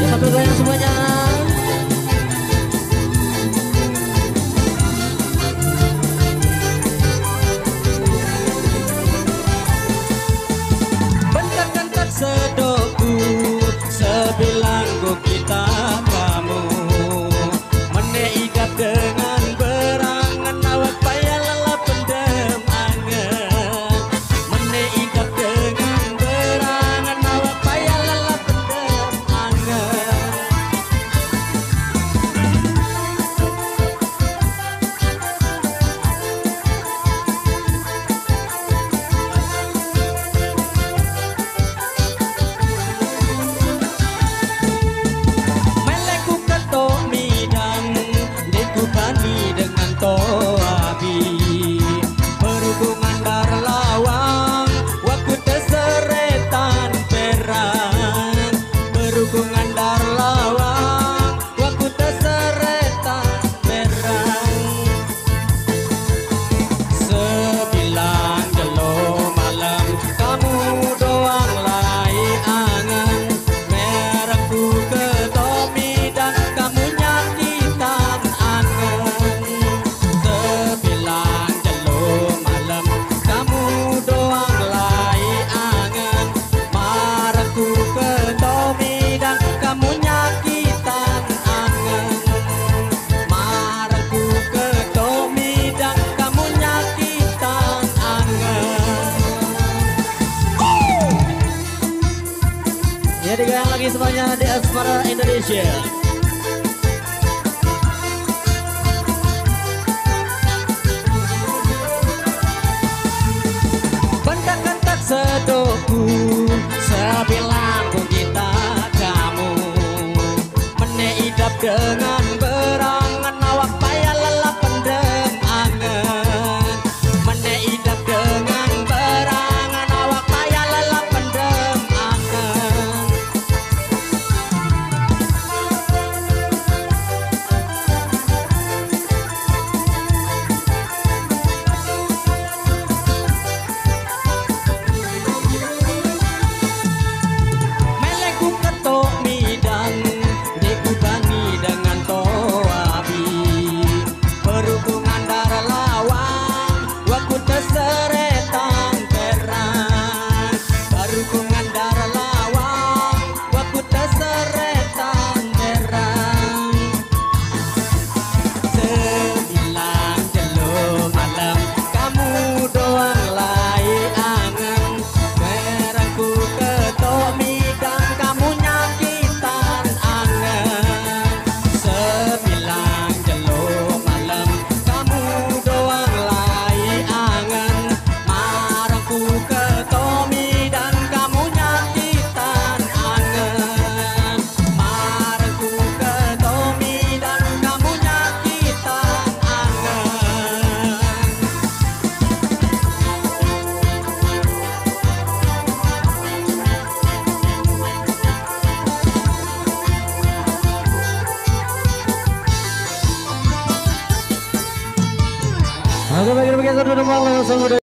Ya, satu goyang semuanya. Bentak-bentak sedoku, sebilangku kita kamu meneidap dengan berangan awak payah lelah pendem angen meneidap dengan berangan awak payah lelah pendem angen. Meleku ketok midang deku bani dengan toabi berhubungan darlawang waktu terseretan perang berhubungan darlawang waktu terseretan perang sebilang jelo malam kamu doang lai angan merahku ketomi dan kamu nyakitan angan sebilang jelo malam kamu doang lai angan marahku ketomi dan kamu nyakitan angan marahku ketomi dan kamu nyakitan angan. Ya, digoyang lagi semuanya di Asmara Indonesia. Bentak-bentak sedoku, sebilangku kita kamu meneidap dengan berangan awak payah lelah pendem angen meneidap dengan berangan awak payah lelah pendem angen. Meleku ketok midang deku bani dengan toabi berhubungan darah lawang waktu terseretan perang berhubungan darah lawang waktu terseretan perang sebilang jelo malam kamu doang lai angan merahku ketok midang kamu nyakitan angen sebilang jelo malam kamu doang lai angen marahku ketok midang kamu nyakitan angen marahku ketok midang kamu nyakitan angen. Oke, bagi-bagi satu nomor langsung udah